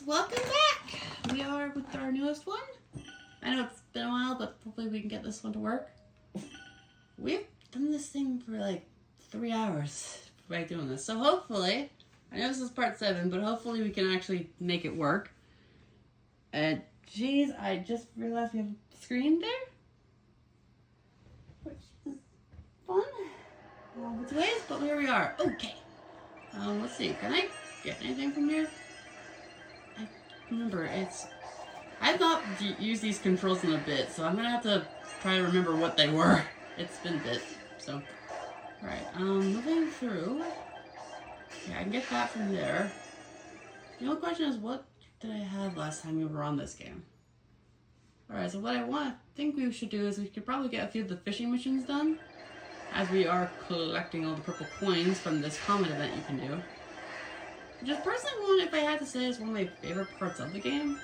welcome back! We are with our newest one. I know it's been a while, but hopefully we can get this one to work. We've done this thing for like 3 hours by doing this, so hopefully, I know this is part 7, but hopefully we can actually make it work. And geez, I just realized we have a screen there, which is fun. Which ways, but here we are. Okay. Let's see. Can I get anything from here? I remember I've not used these controls in a bit, so I'm gonna have to try to remember what they were. It's been a bit, so. Alright, moving through. Yeah, I can get that from there. The only question is, what did I have last time we were on this game? Alright, so what I think we should do is we could probably get a few of the fishing missions done, as we are collecting all the purple coins from this comet event you can do. Just personally one, if I had to say, is one of my favorite parts of the game.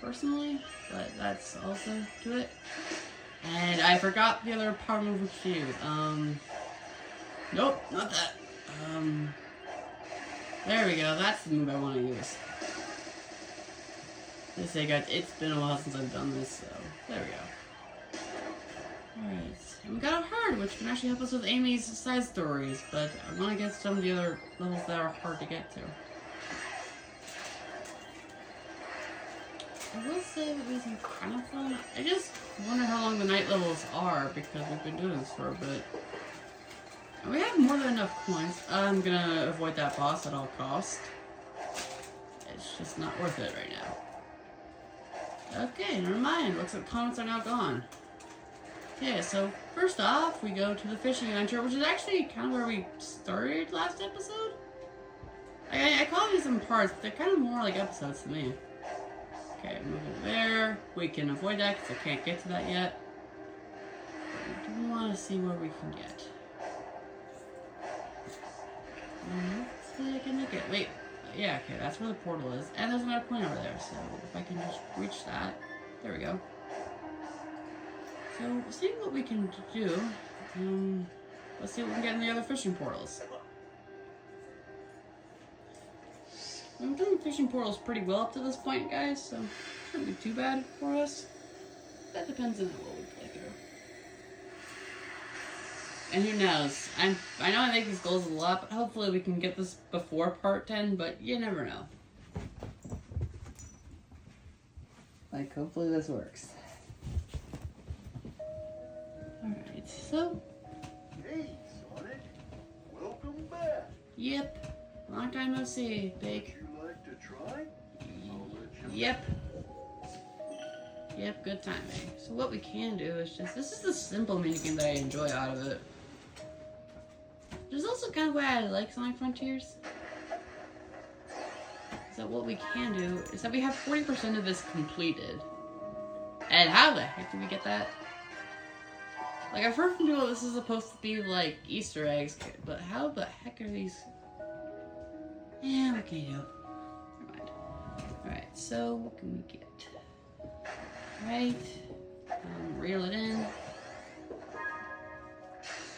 Personally, but that's also to it. And I forgot the other power move we should use. Nope, not that. There we go, that's the move I want to use. Let's say, guys, it's been a while since I've done this, so there we go. Alright, and we got a herd, which can actually help us with Amy's side stories, but I want to get some of the other levels that are hard to get to. I will say that these are kind of fun. I just wonder how long the night levels are, because we've been doing this for a bit. And we have more than enough coins. I'm gonna avoid that boss at all costs. It's just not worth it right now. Okay, never mind. Looks like the comments are now gone. Okay, so first off, we go to the fishing adventure, which is actually kind of where we started last episode. I call these in parts, but they're kind of more like episodes to me. Okay, moving there. We can avoid that because I can't get to that yet. But we do want to see where we can get. Hopefully I can look at. Wait, yeah, okay, that's where the portal is. And there's another point over there, so if I can just reach that. There we go. So, seeing what we can do, let's see what we can get in the other fishing portals. We've done fishing portals pretty well up to this point, guys, so it shouldn't be too bad for us. That depends on what we play through. And who knows? I know I make these goals a lot, but hopefully we can get this before part 10, but you never know. Like, hopefully this works. Alright, so. Hey, Sonic. Welcome back. Yep. Long time no see, Big. Would you like to try? I'll let you Yep. Yep, good timing. So what we can do is just, this is the simple minigame that I enjoy out of it. Which is also kind of why I like Sonic Frontiers. So what we can do is that we have 40% of this completed. And how the heck did we get that? Like, I've heard from people this is supposed to be like Easter eggs, but how the heck are these? Yeah, what can you do? Never mind. Alright, so what can we get? Right. Reel it in.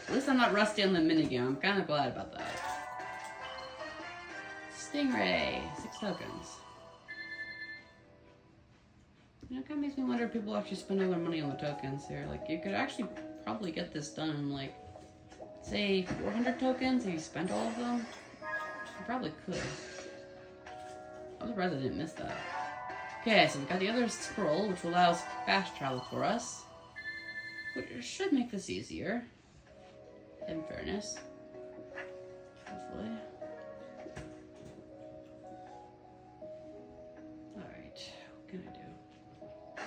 At least I'm not rusty on the minigame. I'm kind of glad about that. Stingray. 6 tokens. You know, it kind of makes me wonder if people actually spend all their money on the tokens here. Like, you could actually probably get this done in, like, say, 400 tokens if you spent all of them. You probably could. I'm surprised I didn't miss that. Okay, so we got the other scroll, which allows fast travel for us. Which should make this easier. In fairness. Hopefully. Alright, what can I do?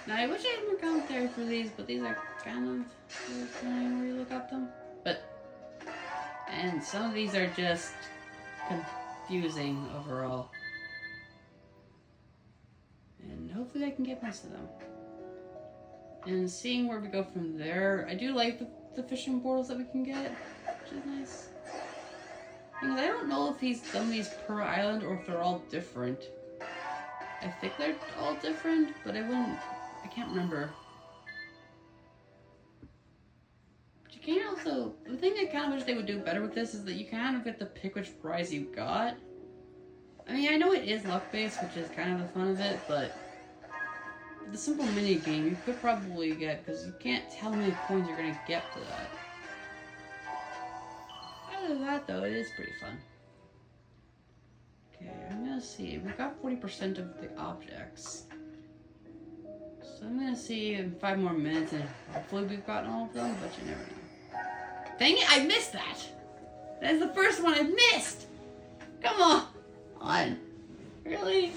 Now, I wish I had more commentary for these, but these are kind of annoying where you look at them. And some of these are just confusing overall. And hopefully I can get most of them. And seeing where we go from there, I do like the fishing portals that we can get, which is nice. Because I don't know if he's done these per island or if they're all different. I think they're all different, but I can't remember. But you can also, the thing I kind of wish they would do better with this is that you kind of get to pick which prize you got. I mean, I know it is luck-based, which is kind of the fun of it, but the simple mini game you could probably get, because you can't tell how many points you're going to get for that. Other than that, though, it is pretty fun. Okay, I'm going to see. We've got 40% of the objects. So I'm going to see in 5 more minutes, and hopefully we've gotten all of them, but you never know. Dang it, I missed that! That's the first one I missed! Come on! Really?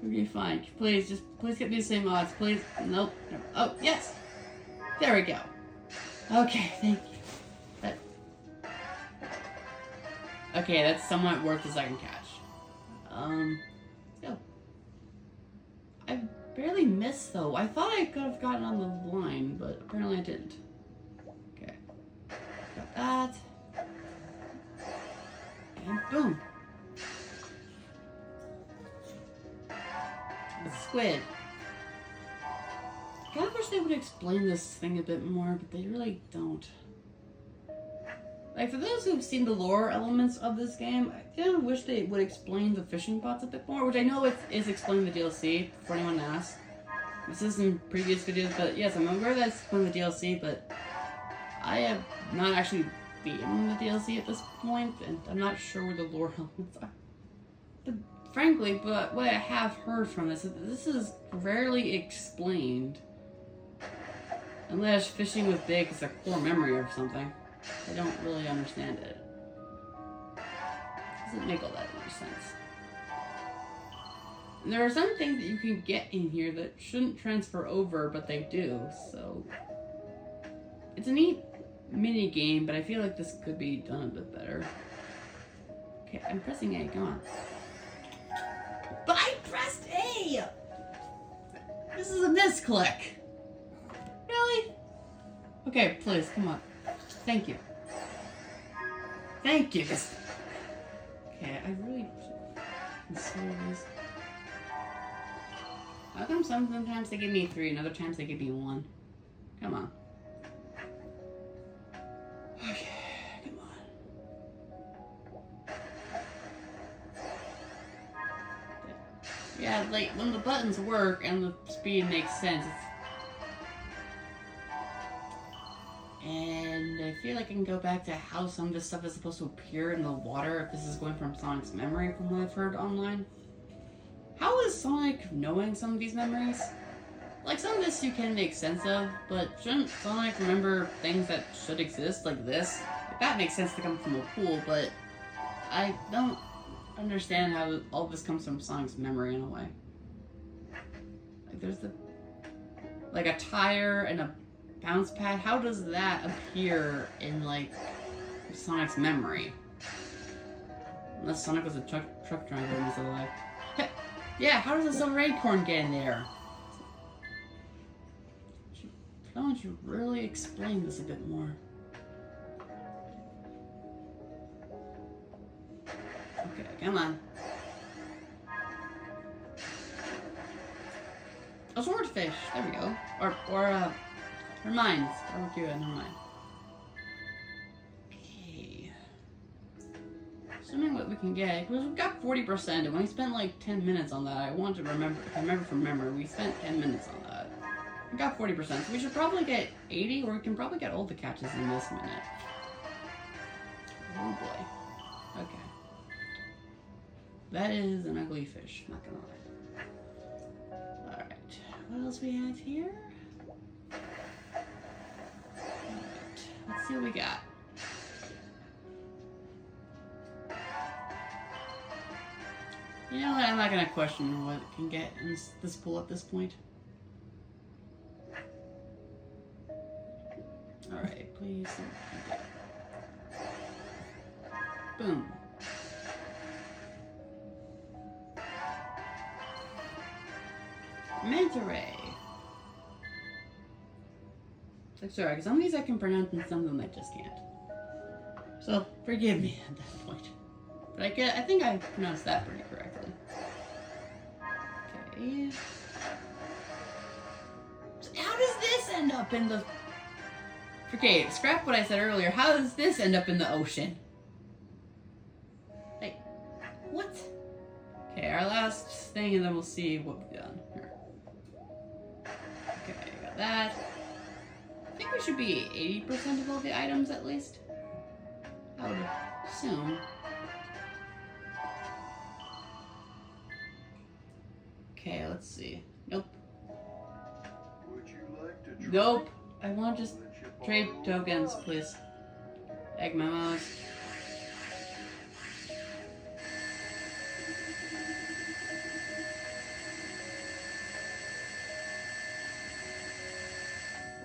Okay, fine. Please get me the same odds. Please. Nope. Oh, yes! There we go. Okay, thank you. Okay, that's somewhat worth the second catch. Go. I barely missed, though. I thought I could have gotten on the line, but apparently I didn't. Okay. Got that. And boom. The squid. I kind of wish they would explain this thing a bit more, but they really don't. Like, for those who've seen the lore elements of this game, I kind of wish they would explain the fishing pots a bit more, which I know is explained in the DLC, for anyone asks. This is in previous videos, but yes, I'm aware that's explained in the DLC, but I have not actually beaten the DLC at this point, and I'm not sure where the lore elements are. But frankly, what I have heard from this is rarely explained. Unless fishing with big is a core memory or something. I don't really understand it. Doesn't make all that much sense. And there are some things that you can get in here that shouldn't transfer over, but they do, so... It's a neat mini game, but I feel like this could be done a bit better. Okay, I'm pressing A, come on. But I pressed A! This is a misclick. Really? Okay, please, come on. Thank you. Thank you. Okay, I really consider this. How come sometimes they give me 3 and other times they give me 1? Come on. Okay, come on. Yeah, like when the buttons work and the speed makes sense, and I feel like I can go back to how some of this stuff is supposed to appear in the water if this is going from Sonic's memory from what I've heard online. How is Sonic knowing some of these memories? Like, some of this you can make sense of, but shouldn't Sonic remember things that should exist, like this? Like, that makes sense to come from a pool, but I don't understand how all this comes from Sonic's memory in a way. Like, there's like a tire and a bounce pad. How does that appear in, like, Sonic's memory? Unless Sonic was a truck driver in his other life. Yeah, how does a silver acorn get in there? Why don't you really explain this a bit more? Okay, come on. A swordfish. There we go. Or mines. Oh, okay, never mind. Okay. Assuming what we can get, because we've got 40%, and we spent like 10 minutes on that. I want to remember, if I remember from memory, we spent 10 minutes on that. We got 40%, so we should probably get 80, or we can probably get all the catches in this minute. Oh boy. Okay. That is an ugly fish, not gonna lie. Alright, what else we have here? Let's see what we got. You know what? I'm not gonna question what it can get in this pool at this point. Alright, please. Boom. Manta ray. Like, sorry, because some of these I can pronounce and some of them I just can't. So, forgive me at that point. But I think I pronounced that pretty correctly. Okay. So how does this end up in the... Okay, scrap what I said earlier. How does this end up in the ocean? Like, what? Okay, our last thing, and then we'll see what we've done here. Okay, got that. I think we should be 80% of all the items at least. I would assume. Okay, let's see. Nope. Would you like to try? Nope. I want just trade tokens, please. Egg memos.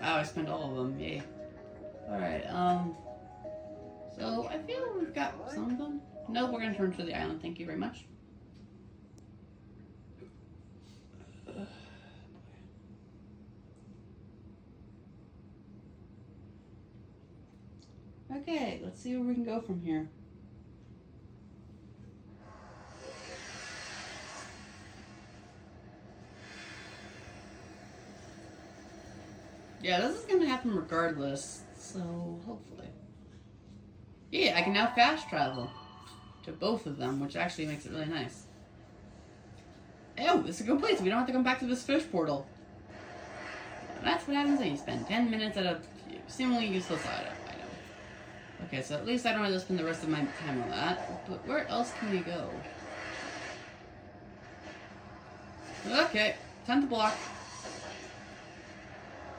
Wow, I spent all of them. Yay. Alright, so I feel we've got some of them. No, we're gonna turn to the island. Thank you very much. Okay, let's see where we can go from here. Yeah, this is gonna happen regardless, so hopefully. Yeah, I can now fast travel to both of them, which actually makes it really nice. Oh, this is complete, so we don't have to come back to this fish portal. That's what happens when you spend 10 minutes at a seemingly useless item. Okay, so at least I don't have to spend the rest of my time on that. But where else can we go? Okay, time to block.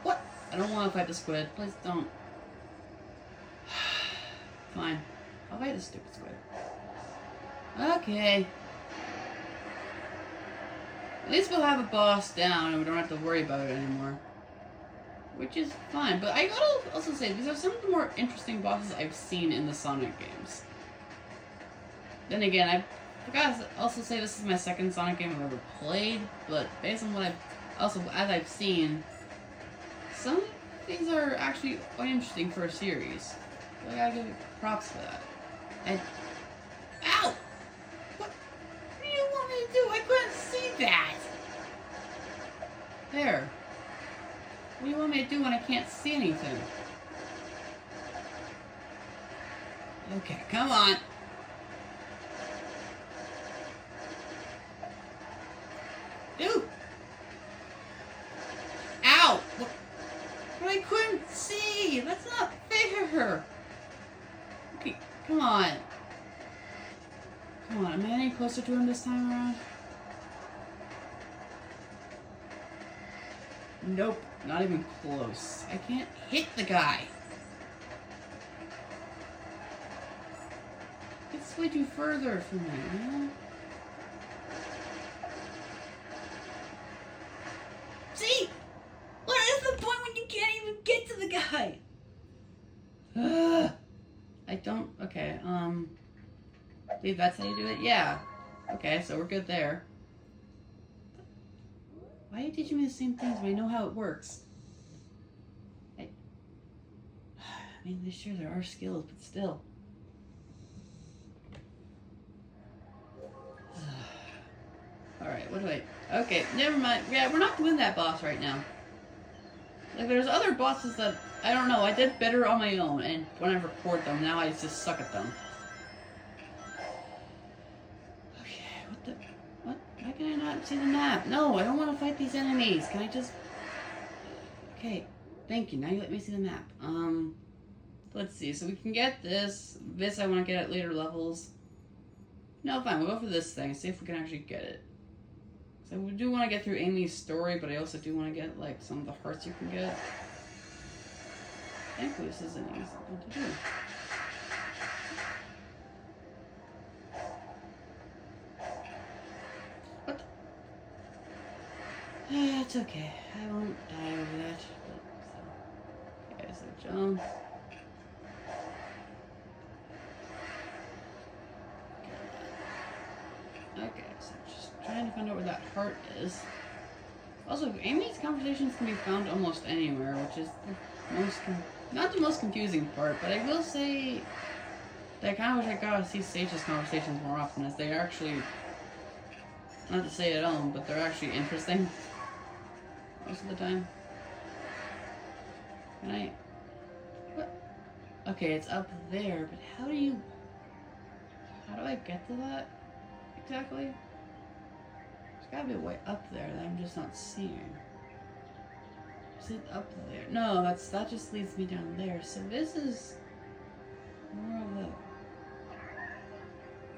What? I don't want to fight the squid. Please don't. Fine. I'll fight the stupid squid. Okay. At least we'll have a boss down and we don't have to worry about it anymore. Which is fine, but I gotta also say, these are some of the more interesting bosses I've seen in the Sonic games. Then again, I forgot to also say this is my second Sonic game I've ever played, but based on what I've also, as I've seen, some of these are actually quite interesting for a series. So I gotta give it props for that. And, ow! What do you want me to do? I couldn't see that! There. What do you want me to do when I can't see anything? Okay, come on. Dude! Ow! What? But I couldn't see! That's not fair! Okay, come on. Come on, am I any closer to him this time around? Nope. Not even close. I can't hit the guy. It's way too further from me, you know? See? What is the point when you can't even get to the guy? I don't... Okay, I believe that's how you do it? Yeah. Okay, so we're good there. Why are you teaching me the same things when I know how it works? I mean, sure, there are skills, but still. Alright, what do I... Okay, never mind. Yeah, we're not doing that boss right now. Like, there's other bosses that, I don't know, I did better on my own, and when I record them, now I just suck at them. Why can I not see the map? No, I don't want to fight these enemies. Can I just... Okay, thank you. Now you let me see the map. Let's see. So we can get this. This I want to get at later levels. No, fine. We'll go for this thing. See if we can actually get it. So we do want to get through Amy's story, but I also do want to get, like, some of the hearts you can get. Thankfully, this is an easy one to do. It's okay. I won't die over that. But, so. Okay, so jump. Okay, so just trying to find out where that heart is. Also, Amy's conversations can be found almost anywhere, which is the most, not the most confusing part, but I will say that I kind of wish I got to see Sage's conversations more often, as they are actually, not to say it all, but they're actually interesting. Most of the time. Can I... What? Okay, it's up there, but how do I get to that? Exactly? gotta be a way up there that I'm just not seeing. Is it up there? No, that just leads me down there. So this is more of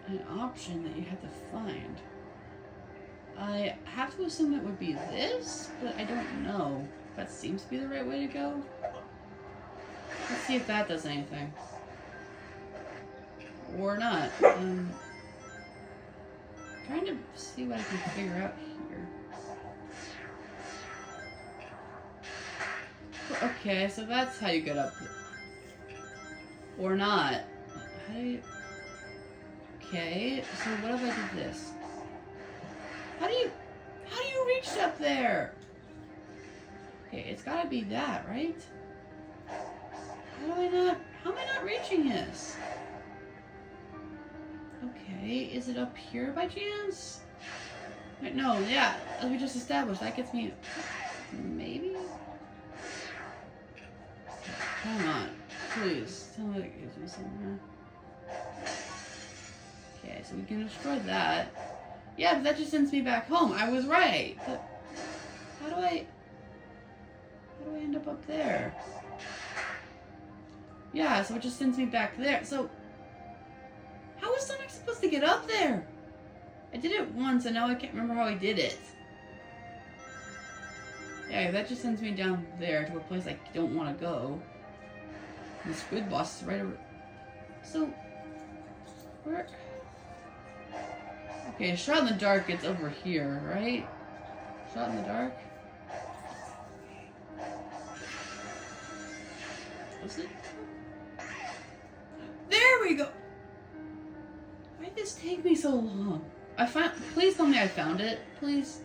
an option that you have to find. I have to assume it would be this, but I don't know. That seems to be the right way to go. Let's see if that does anything. Or not. Trying to see what I can figure out here. Okay, so that's how you get up. Or not. How do you... Okay, so what if I did this? How do you reach up there? Okay, it's gotta be that, right? How am I not reaching this? Okay, is it up here by chance? Wait, no, yeah, as we just established, that gets me... Maybe? Come on, please, tell me that gives me somewhere. Okay, so we can destroy that. Yeah, but that just sends me back home. I was right, but how do I end up there? Yeah, so it just sends me back there. So, how is Sonic supposed to get up there? I did it once, and now I can't remember how I did it. Yeah, that just sends me down there to a place I don't want to go. And the squid boss is right over... So, where... Okay, shot in the dark gets over here, right? Shot in the dark? Was it? There we go! Why did this take me so long? Please tell me I found it. Please.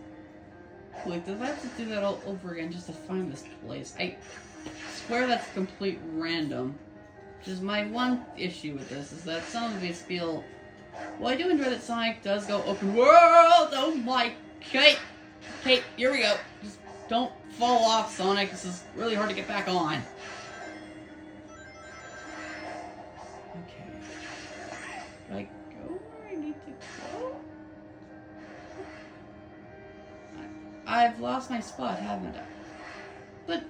Wait, do I have to do that all over again just to find this place? I swear that's complete random. Which is my one issue with this, is that some of these feel... Well, I do enjoy that Sonic does go open world! Oh my... Kate, here we go. Just don't fall off, Sonic. This is really hard to get back on. Okay. Do I go where I need to go? I've lost my spot, haven't I? But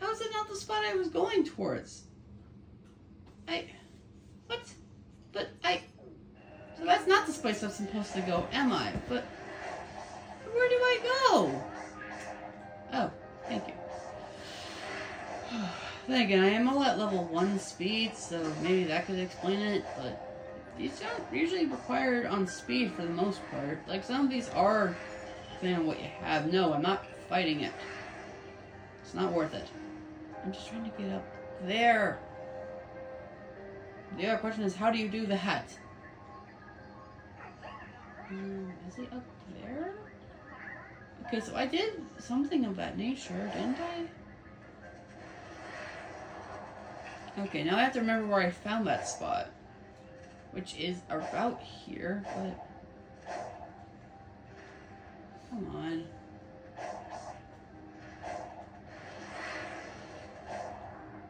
how is it not the spot I was going towards? What? But so that's not the place I'm supposed to go, am I? But where do I go? Oh, thank you. Then again, I am all at level 1 speed, so maybe that could explain it, but these aren't usually required on speed for the most part. Like, some of these are depending on what you have. No, I'm not fighting it. It's not worth it. I'm just trying to get up there. The other question is, how do you do that? Is it up there? Okay, so I did something of that nature, didn't I? Okay, now I have to remember where I found that spot. Which is about here, but... Come on.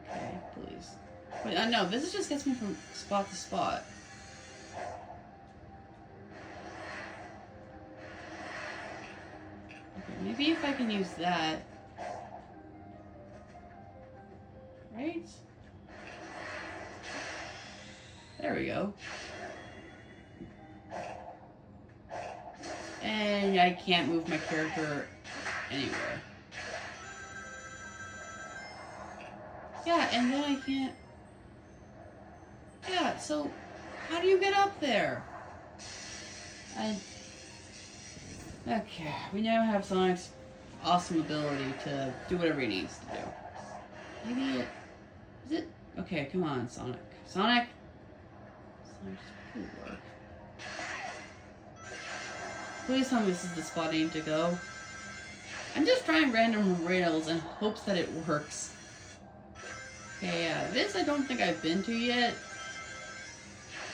Okay, please. Wait, no, this just gets me from spot to spot. Okay, maybe if I can use that. Right? There we go. And I can't move my character anywhere. Yeah, and then I can't... Yeah, so how do you get up there? Okay, we now have Sonic's awesome ability to do whatever he needs to do. Maybe it... Is it? Okay, come on, Sonic. Sonic! Sonic, just work. Please tell me this is the spot I need to go. I'm just trying random rails in hopes that it works. Okay, yeah, this I don't think I've been to yet.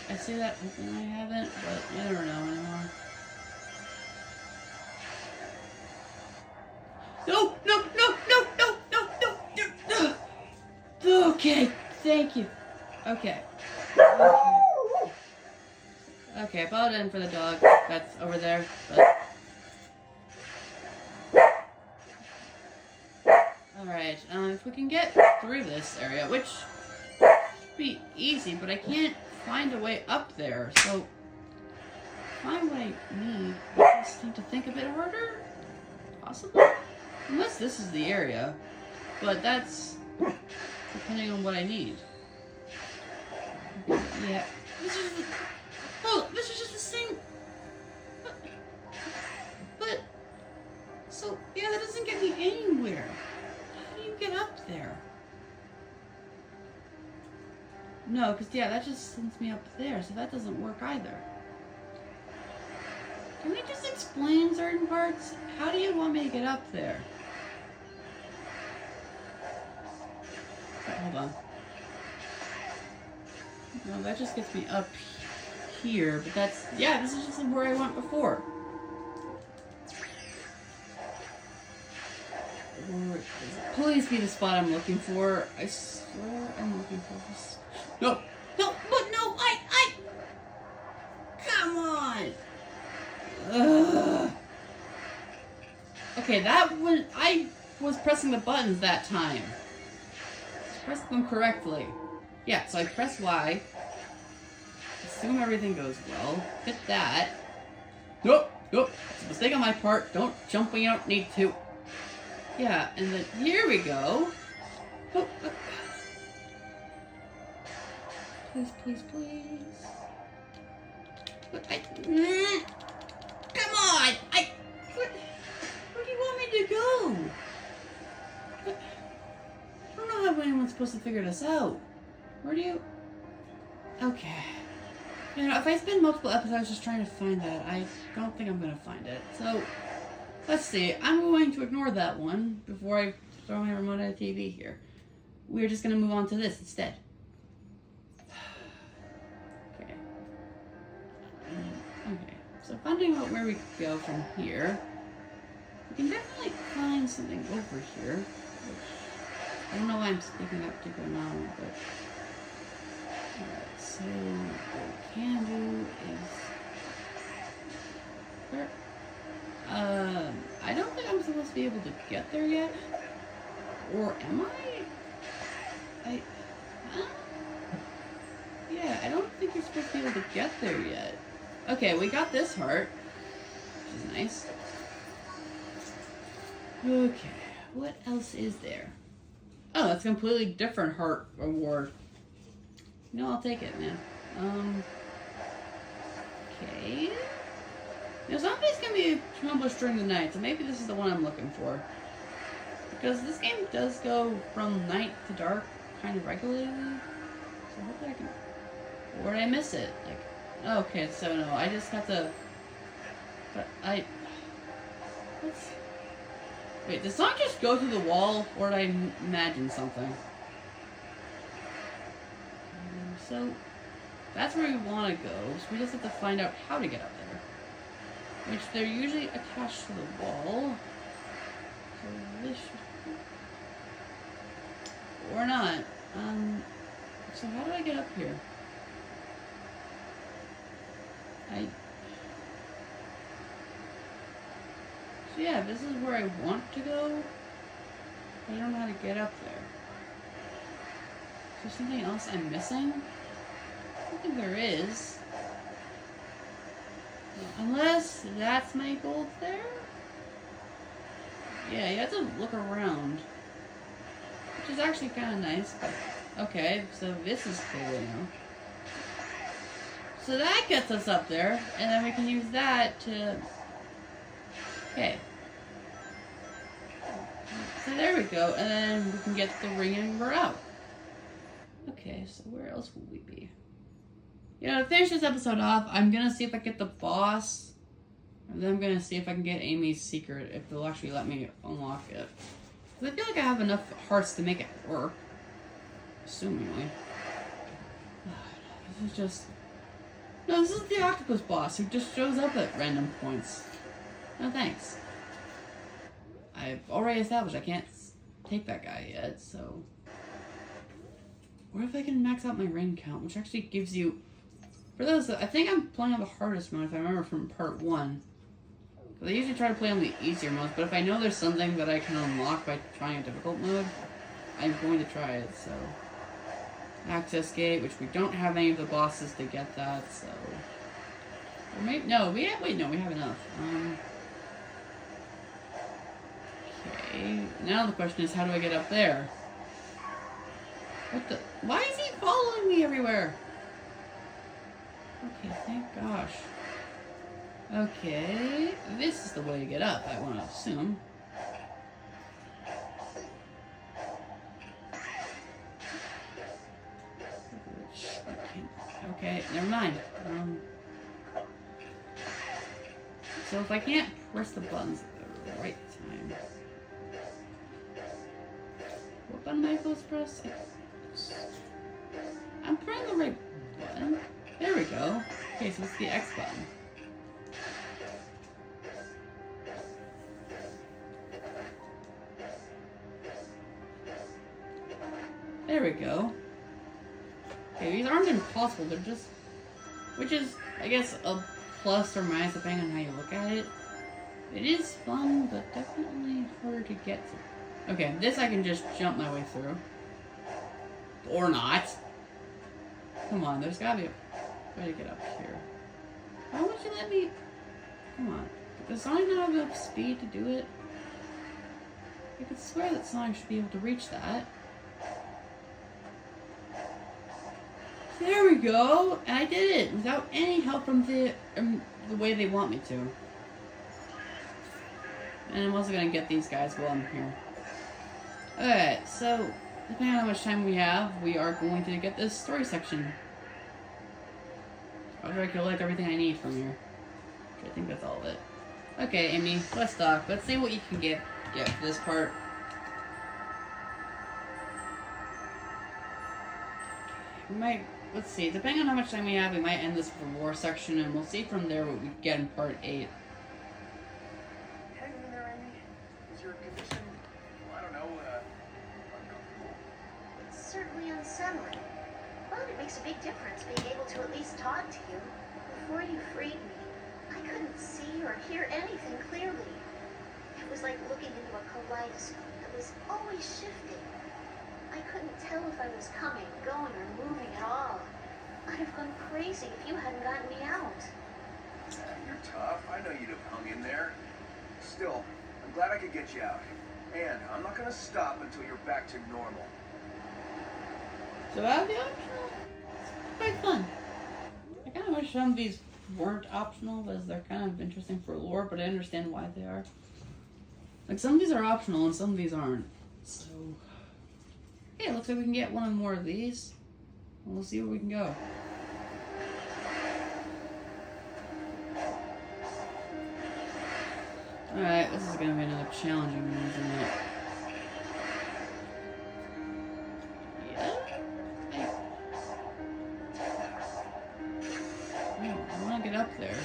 I say that hoping I haven't, but I never know anymore. No, no, no, no, no, no, no, no. Okay, thank you. Okay. Okay, I bought in for the dog that's over there, but Alright, if we can get through this area, which should be easy, but I can't find a way up there, so find what I need. I just need to think a bit harder? Possibly? Unless this is the area, but that's depending on what I need. Yeah. This is just the same. But so yeah, that doesn't get me anywhere. How do you get up there? No, because yeah, that just sends me up there, so that doesn't work either. Can we just explain certain parts? How do you want me to get up there? Hold on. No, that just gets me up here, but that's, yeah, this is just where I went before. Please be the spot I'm looking for. I swear I'm looking for this. No! No! But no! Come on! Ugh. Okay, that one, I was pressing the buttons that time. Press them correctly. Yeah, so I press Y. Assume everything goes well. Hit that. Nope, nope. It's a mistake on my part. Don't jump when you don't need to. Yeah, and then here we go. Oh, please, please, please. But come on! Where do you want me to go? I don't know how anyone's supposed to figure this out. Where do you... Okay. You know, if I spend multiple episodes just trying to find that, I don't think I'm going to find it. So, let's see. I'm going to ignore that one before I throw my remote at the TV here. We're just going to move on to this instead. Okay. Okay. So, finding out where we go from here, we can definitely find something over here, which... I don't know why I'm speaking up to go now, but alright, so what we can do is I don't think I'm supposed to be able to get there yet. Or am I? Yeah, I don't think you're supposed to be able to get there yet. Okay, we got this heart, which is nice. Okay, what else is there? Oh, that's a completely different heart award. No, I'll take it, man. Okay. Now, zombies can be accomplished during the night, so maybe this is the one I'm looking for. Because this game does go from night to dark kind of regularly. So hopefully I can... Or did I miss it? Like, okay, so no, I just have to... But Let's... Wait, did someone just go through the wall, or did I imagine something? So, that's where we want to go, so we just have to find out how to get up there. Which, they're usually attached to the wall. So this should... Or not. So how do I get up here? So yeah, this is where I want to go. I don't know how to get up there. Is there something else I'm missing? I don't think there is. Unless that's my goal there? Yeah, you have to look around. Which is actually kind of nice, but... Okay, so this is cool, you know. So that gets us up there, and then we can use that to... Okay. So there we go, and then we can get the ring and we're out. Okay, so where else will we be? You know, to finish this episode off, I'm gonna see if I get the boss, and then I'm gonna see if I can get Amy's secret, if they'll actually let me unlock it. Because I feel like I have enough hearts to make it work. Assumingly. This is just... No, this is the octopus boss who just shows up at random points. No thanks. I've already established I can't take that guy yet, so... What if I can max out my ring count, which actually gives you... For those, I think I'm playing on the hardest mode, if I remember from part 1. But I usually try to play on the easier modes, but if I know there's something that I can unlock by trying a difficult mode, I'm going to try it, so. Access gate, which we don't have any of the bosses to get that, so. Or maybe, no, we have enough. Okay, now the question is, how do I get up there? What the? Why is he following me everywhere? Okay, thank gosh. Okay, this is the way to get up, I want to assume. Okay, never mind. So if I can't press the buttons at the right time, what button am I supposed to press? I'm pressing the right button. There we go. Okay, so it's the X button. There we go. Okay, these aren't impossible, they're just... Which is, I guess, a plus or minus depending on how you look at it. It is fun, but definitely harder to get to. Okay, this I can just jump my way through. Or not. Come on, there's gotta be a way to get up here. Why would you let me... Come on. Does Sonic not have enough speed to do it? I could swear that Sonic should be able to reach that. There we go! And I did it without any help from the way they want me to. And I'm also gonna get these guys while I'm here. Alright, so depending on how much time we have, we are going to get this story section. I'll try to collect everything I need from here. I think that's all of it. Okay, Amy, let's talk. Let's see what you can get for this part. We might, let's see, depending on how much time we have, we might end this with the lore section, and we'll see from there what we get in part 8. Hang in there, Amy. Is your condition, I don't know, uncomfortable? It's certainly unsettling, but it makes a big difference being able to at least talk to you. Before you freed me, I couldn't see or hear anything clearly. It was like looking into a kaleidoscope that was always shifting. I couldn't tell if I was coming, going, or moving at all. I'd have gone crazy if you hadn't gotten me out. You're tough. I know you'd have hung in there. Still, I'm glad I could get you out. And I'm not gonna stop until you're back to normal. So add the optional? It's quite fun. I kind of wish some of these weren't optional, because they're kind of interesting for lore, but I understand why they are. Like, some of these are optional and some of these aren't. So, okay, it looks like we can get one more of these. And we'll see where we can go. Alright, this is going to be another challenging one, isn't it? I want to get up there.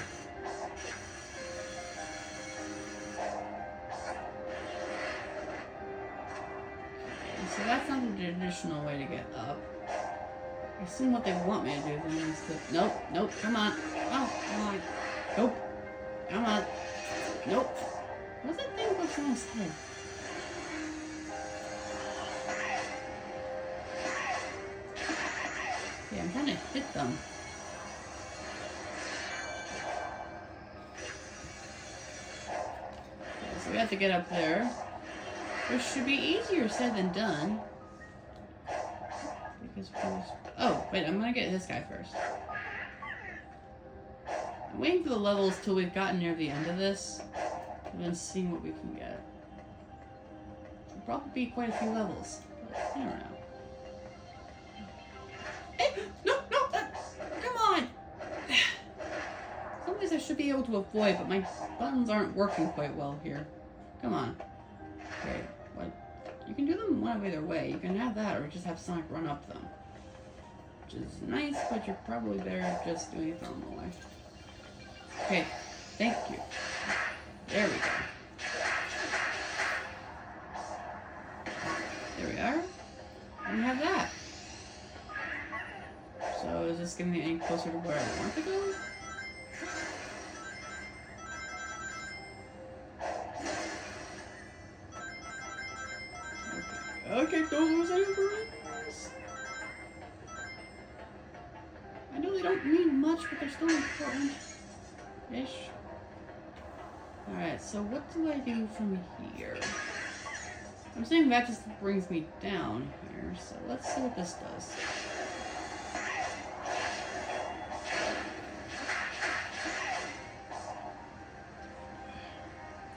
Okay, so that's not the traditional way to get up. I assume what they want me to do then is to... Nope, nope, come on. Oh, come on. Nope. Come on. Nope. What's that thing what's on his head? Okay, I'm trying to hit them. Okay, so we have to get up there. Which should be easier said than done. Because oh, wait, I'm gonna get this guy first. I'm waiting for the levels till we've gotten near the end of this. And then seeing what we can get. There'll probably be quite a few levels. But I don't know. Hey! No! Come on! Some of these I should be able to avoid, but my buttons aren't working quite well here. Come on. Okay, what? You can do them one of either way. You can have that, or just have Sonic run up them. Which is nice, but you're probably better just doing it the normal way. Okay, thank you. There we go. There we are. And we have that. So is this getting me any closer to where I want to go? Okay, don't lose any brains. I know they don't mean much, but they're still important-ish. Alright, so what do I do from here? I'm saying that just brings me down here, so let's see what this does.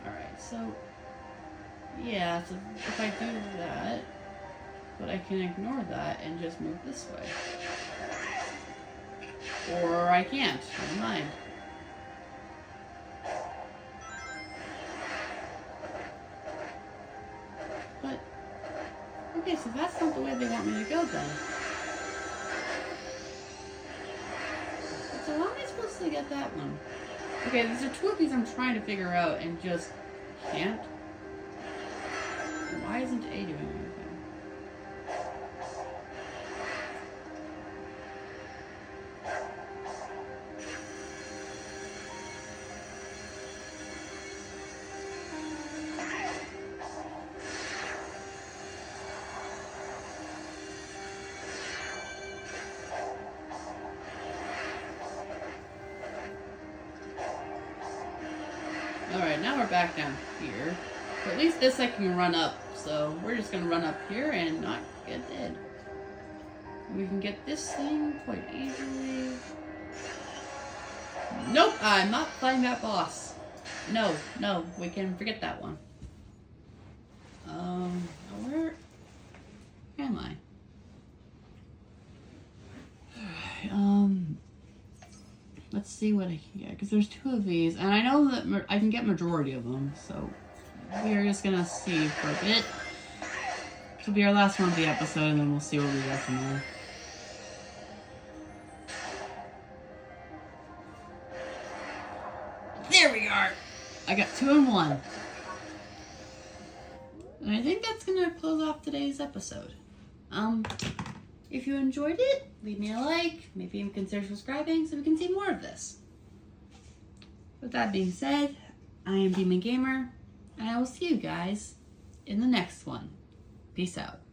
Alright, so yeah, so if I do that, but I can ignore that and just move this way. Or I can't, never mind. But, okay, so that's not the way they want me to go then. So how am I supposed to get that one? Okay, these are two of these I'm trying to figure out and just can't. Why isn't A doing anything? Alright, now we're back down here. But at least this I can run up, so we're just gonna run up here and not get dead. We can get this thing quite easily. Nope, I'm not fighting that boss. No, we can forget that one. Where am I? Let's see what I can get, because there's two of these, and I know that I can get majority of them, so we are just gonna see for a bit. This will be our last one of the episode, and then we'll see where we go from there. There we are! I got 2 and 1. And I think that's gonna close off today's episode. If you enjoyed it, leave me a like, maybe even consider subscribing so we can see more of this. With that being said, I am Demon Gamer, and I will see you guys in the next one. Peace out.